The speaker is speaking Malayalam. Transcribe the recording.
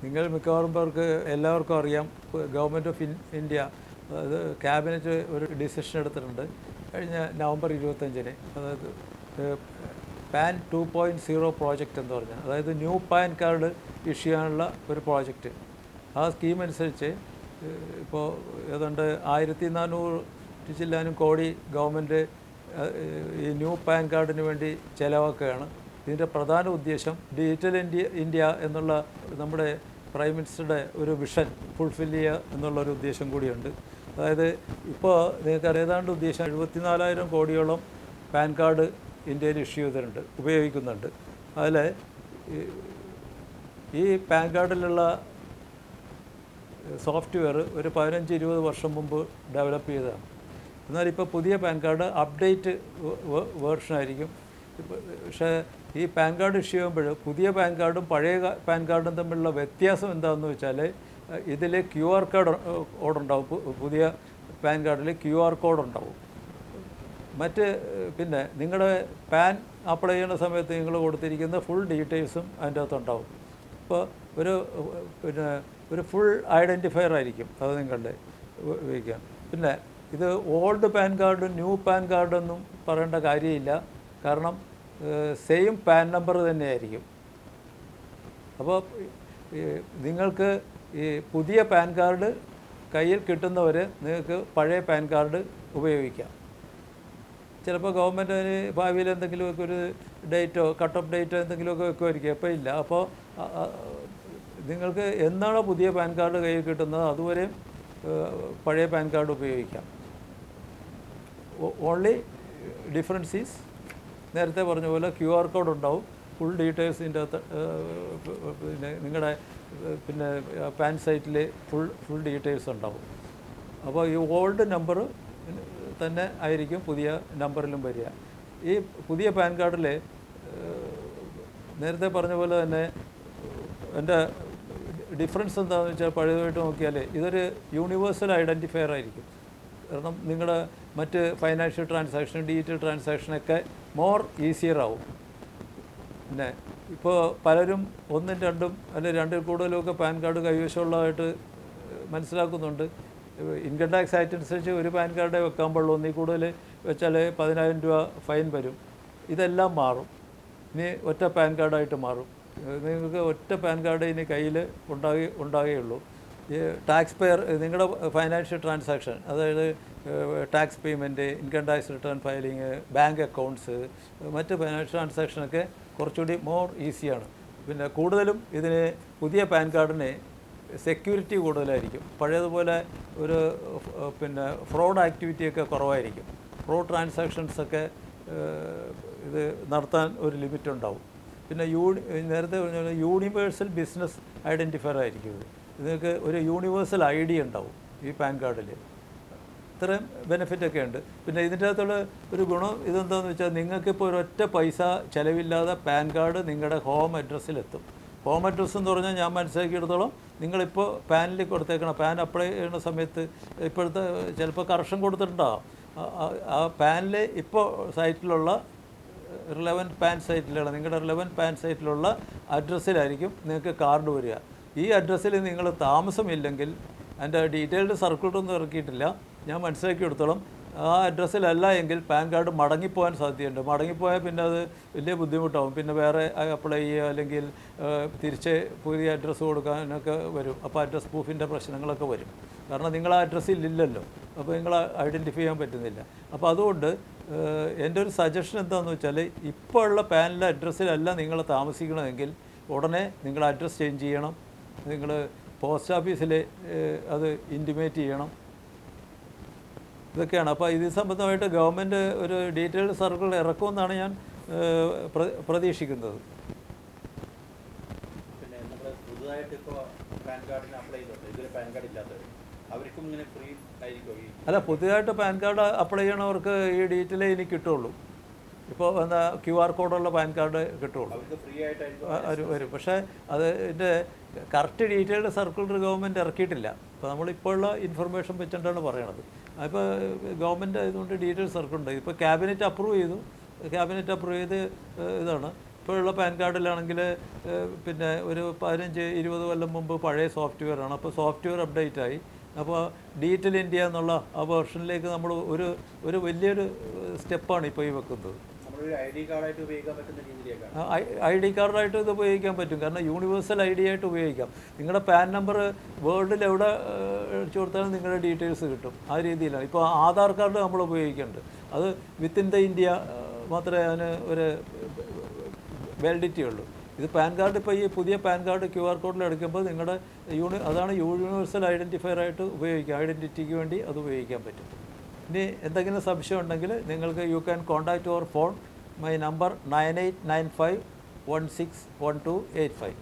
നിങ്ങൾ മിക്കവാറും പേർക്ക് എല്ലാവർക്കും അറിയാം, ഗവൺമെൻറ് ഓഫ് ഇന്ത്യ അതായത് ക്യാബിനറ്റ് ഒരു ഡിസിഷൻ എടുത്തിട്ടുണ്ട് കഴിഞ്ഞ നവംബർ 25-ന്. അതായത് പാൻ 2.0 പ്രോജക്റ്റ് എന്ന് പറഞ്ഞാൽ, അതായത് ന്യൂ പാൻ കാർഡ് ഇഷ്യൂ ചെയ്യാനുള്ള ഒരു പ്രോജക്റ്റ്. ആ സ്കീം അനുസരിച്ച് ഇപ്പോൾ ഏതാണ്ട് 1400 ചില്ലാനും കോടി ഗവൺമെൻറ് ഈ ന്യൂ പാൻ കാർഡിന് വേണ്ടി ചിലവാക്കുകയാണ്. ഇതിൻ്റെ പ്രധാന ഉദ്ദേശം ഡിജിറ്റൽ ഇന്ത്യ എന്നുള്ള നമ്മുടെ പ്രൈം മിനിസ്റ്ററുടെ ഒരു വിഷൻ ഫുൾഫിൽ ചെയ്യുക എന്നുള്ളൊരു ഉദ്ദേശം കൂടിയുണ്ട്. അതായത് ഇപ്പോൾ നിങ്ങൾക്കറിയാം, ഏതാണ്ട് ഉദ്ദേശം 74,000 കോടിയോളം പാൻ കാർഡ് ഇന്ത്യയിൽ ഇഷ്യൂ ചെയ്തിട്ടുണ്ട്, ഉപയോഗിക്കുന്നുണ്ട്. അതിൽ ഈ പാൻ കാർഡിലുള്ള സോഫ്റ്റ്വെയർ ഒരു 15-20 വർഷം മുമ്പ് ഡെവലപ്പ് ചെയ്തതാണ്. എന്നാൽ ഇപ്പോൾ പുതിയ പാൻ കാർഡ് അപ്ഡേറ്റ് വേർഷനായിരിക്കും. പക്ഷേ ഈ പാൻ കാർഡ് ഇഷ്യൂ ചെയ്യുമ്പോൾ പുതിയ പാൻ കാർഡും പഴയ പാൻ കാർഡും തമ്മിലുള്ള വ്യത്യാസം എന്താണെന്ന് വെച്ചാൽ, ഇതിൽ QR കോഡുണ്ടാവും. പുതിയ പാൻ കാർഡിൽ QR കോഡുണ്ടാവും. പിന്നെ നിങ്ങളുടെ പാൻ അപ്ലൈ ചെയ്യുന്ന സമയത്ത് നിങ്ങൾ കൊടുത്തിരിക്കുന്ന ഫുൾ ഡീറ്റെയിൽസും അതിൻ്റെ അകത്തുണ്ടാവും. ഇപ്പോൾ ഒരു ഫുൾ ഐഡൻറ്റിഫയർ ആയിരിക്കും അത് നിങ്ങളുടെ ഉപയോഗിക്കാൻ. പിന്നെ ഇത് ഓൾഡ് പാൻ കാർഡും ന്യൂ പാൻ കാർഡൊന്നും പറയേണ്ട കാര്യമില്ല, കാരണം സെയിം പാൻ നമ്പർ തന്നെയായിരിക്കും. അപ്പോൾ നിങ്ങൾക്ക് ഈ പുതിയ പാൻ കാർഡ് കയ്യിൽ കിട്ടുന്നവർ നിങ്ങൾക്ക് പഴയ പാൻ കാർഡ് ഉപയോഗിക്കാം. ചിലപ്പോൾ ഗവൺമെൻറ് അതിന് ഭാവിയിൽ എന്തെങ്കിലുമൊക്കെ ഒരു ഡേറ്റോ കട്ട് ഓഫ് ഡേറ്റോ എന്തെങ്കിലുമൊക്കെ വെക്കുമായിരിക്കും. അപ്പോൾ ഇല്ല. അപ്പോൾ നിങ്ങൾക്ക് എന്നാണോ പുതിയ പാൻ കാർഡ് കയ്യിൽ കിട്ടുന്നത് അതുവരെയും പഴയ പാൻ കാർഡ് ഉപയോഗിക്കാം. ഓൺലി ഡിഫറൻസ് ഈസ്, നേരത്തെ പറഞ്ഞ പോലെ QR കോഡ് ഉണ്ടാവും, ഫുൾ ഡീറ്റെയിൽസിൻ്റെ അകത്ത് നിങ്ങളുടെ പാൻ സൈറ്റിൽ ഫുൾ ഡീറ്റെയിൽസ് ഉണ്ടാവും. അപ്പോൾ ഈ ഓൾഡ് നമ്പർ തന്നെ ആയിരിക്കും പുതിയ നമ്പറിലും വരിക. ഈ പുതിയ പാൻ കാർഡിൽ നേരത്തെ പറഞ്ഞ പോലെ തന്നെ എൻ്റെ ഡിഫറൻസ് എന്താണെന്ന് വെച്ചാൽ, പഴയതായിട്ട് നോക്കിയാൽ ഇതൊരു യൂണിവേഴ്സൽ ഐഡൻറ്റിഫയർ ആയിരിക്കും. കാരണം നിങ്ങളുടെ മറ്റ് ഫൈനാൻഷ്യൽ ട്രാൻസാക്ഷൻ, ഡിജിറ്റൽ ട്രാൻസാക്ഷനൊക്കെ മോർ ഈസിയർ ആവും. പിന്നെ ഇപ്പോൾ പലരും 1ഉം 2ഉം അല്ലെങ്കിൽ 2ൽ കൂടുതലുമൊക്കെ പാൻ കാർഡ് കൈവശമുള്ളതായിട്ട് മനസ്സിലാക്കുന്നുണ്ട്. ഇൻകം ടാക്സ് ആക്ട് അനുസരിച്ച് ഒരു പാൻ കാർഡേ വെക്കാൻ പാടുള്ളൂ. 1ൽ കൂടുതൽ വെച്ചാൽ 10,000 രൂപ ഫൈൻ വരും. ഇതെല്ലാം മാറും. ഇനി ഒറ്റ പാൻ കാർഡായിട്ട് മാറും. നിങ്ങൾക്ക് ഒറ്റ പാൻ കാർഡ് ഇനി കയ്യിൽ ഉണ്ടാകുകയുള്ളൂ. ഈ ടാക്സ് പെയർ, നിങ്ങളുടെ ഫൈനാൻഷ്യൽ ട്രാൻസാക്ഷൻ, അതായത് tax payment, income tax return filing, bank accounts, മറ്റ് ഫൈനാൻഷ്യൽ ട്രാൻസാക്ഷനൊക്കെ കുറച്ചുകൂടി മോർ ഈസിയാണ്. പിന്നെ കൂടുതലും ഇതിന് പുതിയ പാൻ കാർഡിന് സെക്യൂരിറ്റി കൂടുതലായിരിക്കും. പഴയതുപോലെ ഒരു ഫ്രോഡ് ആക്ടിവിറ്റിയൊക്കെ കുറവായിരിക്കും. ഫ്രോഡ് ട്രാൻസാക്ഷൻസൊക്കെ ഇത് നടത്താൻ ഒരു ലിമിറ്റ് ഉണ്ടാവും. പിന്നെ നേരത്തെ പറഞ്ഞ പോലെ യൂണിവേഴ്സൽ ബിസിനസ് ഐഡൻറ്റിഫയർ ആയിരിക്കും ഇത്. നിങ്ങൾക്ക് ഒരു യൂണിവേഴ്സൽ ID ഉണ്ടാവും ഈ പാൻ കാർഡിൽ. ഇത്രയും ബെനിഫിറ്റൊക്കെ ഉണ്ട്. പിന്നെ ഇതിൻ്റെ അകത്തുള്ള ഒരു ഗുണം ഇതെന്താണെന്ന് വെച്ചാൽ, നിങ്ങൾക്കിപ്പോൾ ഒരൊറ്റ പൈസ ചിലവില്ലാതെ പാൻ കാർഡ് നിങ്ങളുടെ ഹോം അഡ്രസ്സിലെത്തും. ഹോം അഡ്രസ്സ് എന്ന് പറഞ്ഞാൽ ഞാൻ മനസ്സിലാക്കിയെടുത്തോളം, നിങ്ങളിപ്പോൾ പാനിൽ കൊടുത്തേക്കണം, പാൻ അപ്ലൈ ചെയ്യുന്ന സമയത്ത് ഇപ്പോഴത്തെ ചിലപ്പോൾ കറക്ഷൻ കൊടുത്തിട്ടുണ്ടാകും. ആ പാനിൽ ഇപ്പോൾ സൈറ്റിലുള്ള റിലവൻറ്റ് പാൻ സൈറ്റിലുള്ള നിങ്ങളുടെ റിലവൻറ്റ് പാൻ സൈറ്റിലുള്ള അഡ്രസ്സിലായിരിക്കും നിങ്ങൾക്ക് കാർഡ് വരിക. ഈ അഡ്രസ്സിൽ നിങ്ങൾ താമസമില്ലെങ്കിൽ, അതിൻ്റെ ഡീറ്റെയിൽഡ് സർക്കുലറൊന്നും ഇറക്കിയിട്ടില്ല, ഞാൻ മനസ്സിലാക്കിയെടുത്തോളം ആ അഡ്രസ്സിലല്ല എങ്കിൽ പാൻ കാർഡ് മടങ്ങിപ്പോകാൻ സാധ്യതയുണ്ട്. മടങ്ങിപ്പോയാൽ പിന്നെ അത് വലിയ ബുദ്ധിമുട്ടാവും. പിന്നെ വേറെ അപ്ലൈ ചെയ്യുക, അല്ലെങ്കിൽ തിരിച്ച് പുതിയ അഡ്രസ്സ് കൊടുക്കാനൊക്കെ വരും. അപ്പോൾ അഡ്രസ് പ്രൂഫിൻ്റെ പ്രശ്നങ്ങളൊക്കെ വരും. കാരണം നിങ്ങൾ ആ അഡ്രസ്സിലില്ലല്ലോ, അപ്പോൾ നിങ്ങൾ ഐഡൻറ്റിഫൈ ചെയ്യാൻ പറ്റുന്നില്ല. അപ്പോൾ അതുകൊണ്ട് എൻ്റെ ഒരു സജഷൻ എന്താണെന്ന് വെച്ചാൽ, ഇപ്പോൾ ഉള്ള പാനിലെ അഡ്രസ്സിലല്ല നിങ്ങൾ താമസിക്കണമെങ്കിൽ ഉടനെ നിങ്ങൾ അഡ്രസ്സ് ചേഞ്ച് ചെയ്യണം. നിങ്ങൾ പോസ്റ്റ് ഓഫീസിൽ അത് ഇൻറ്റിമേറ്റ് ചെയ്യണം. ഇതൊക്കെയാണ്. അപ്പോൾ ഇത് സംബന്ധമായിട്ട് ഗവൺമെൻറ് ഒരു ഡീറ്റെയിൽഡ് സർക്കിൾ ഇറക്കുമെന്നാണ് ഞാൻ പ്രതീക്ഷിക്കുന്നത്. പിന്നെ നമ്മൾ പുതുതായിട്ട് ഇപ്പോൾ പാൻ കാർഡിന് അപ്ലൈ ചെയ്തിട്ടുണ്ട്, ഇതുവരെ പാൻ കാർഡ് ഇല്ലാത്തവർ, അവർക്കും ഇങ്ങനെ ഫ്രീ ആയിരിക്കും? അല്ല, പുതിയതായിട്ട് പാൻ കാർഡ് അപ്ലൈ ചെയ്യണവർക്ക് ഈ ഡീറ്റെയിലേ ഇനി കിട്ടുള്ളൂ. ഇപ്പോൾ എന്താ QR കോഡുള്ള പാൻ കാർഡ് കിട്ടുള്ളൂ, ഫ്രീ ആയിട്ട് വരും. പക്ഷേ അതിൻ്റെ കറക്റ്റ് ഡീറ്റെയിൽഡ് സർക്കുലർ ഗവൺമെൻറ് ഇറക്കിയിട്ടില്ല. അപ്പോൾ നമ്മളിപ്പോൾ ഉള്ള ഇൻഫർമേഷൻ വെച്ചിട്ടാണ് പറയണത്. അപ്പോൾ ഗവൺമെൻറ് ആയതുകൊണ്ട് ഡീറ്റെയിൽ സർക്കുലർ ഉണ്ട്. ഇപ്പോൾ ക്യാബിനറ്റ് അപ്രൂവ് ചെയ്തു, ക്യാബിനറ്റ് അപ്രൂവ് ചെയ്ത് ഇതാണ്. ഇപ്പോഴുള്ള പാൻ കാർഡിലാണെങ്കിൽ പിന്നെ ഒരു 15-20 കൊല്ലം മുമ്പ് പഴയ സോഫ്റ്റ്വെയറാണ്. അപ്പോൾ സോഫ്റ്റ്വെയർ അപ്ഡേറ്റ് ആയി. അപ്പോൾ ഡിജിറ്റൽ ഇന്ത്യ എന്നുള്ള ആ വേർഷനിലേക്ക് നമ്മൾ ഒരു വലിയൊരു സ്റ്റെപ്പാണ് ഇപ്പോൾ ഈ വെക്കുന്നത്. നമ്മളൊരു ഐ ഡി കാർഡായിട്ട് ഉപയോഗിക്കാൻ പറ്റുന്ന രീതിയിലേക്കാണ്. ഐ ഡി കാർഡായിട്ട് ഇത് ഉപയോഗിക്കാൻ പറ്റും. കാരണം യൂണിവേഴ്സൽ ഐ ഡി ആയിട്ട് ഉപയോഗിക്കാം. നിങ്ങളുടെ പാൻ നമ്പർ വേൾഡിൽ എവിടെ അടിച്ചു കൊടുത്താലും നിങ്ങളുടെ ഡീറ്റെയിൽസ് കിട്ടും. ആ രീതിയിലാണ്. ഇപ്പോൾ ആധാർ കാർഡ് നമ്മൾ ഉപയോഗിക്കുന്നുണ്ട്. അത് വിത്തിൻ ദ ഇന്ത്യ മാത്രമേ അതിന് ഒരു വാലിഡിറ്റി ഉള്ളൂ. ഇത് പാൻ കാർഡ് ഇപ്പോൾ ഈ പുതിയ പാൻ കാർഡ് QR കോഡിൽ എടുക്കുമ്പോൾ നിങ്ങളുടെ അതാണ് യൂണിവേഴ്സൽ ഐഡൻറ്റിഫയർ ആയിട്ട് ഉപയോഗിക്കുക. ഐഡൻറ്റിറ്റിക്ക് വേണ്ടി അത് ഉപയോഗിക്കാൻ പറ്റും. ഇനി എന്തെങ്കിലും സംശയം ഉണ്ടെങ്കിൽ നിങ്ങൾക്ക് you can contact our phone. My number 9895161285.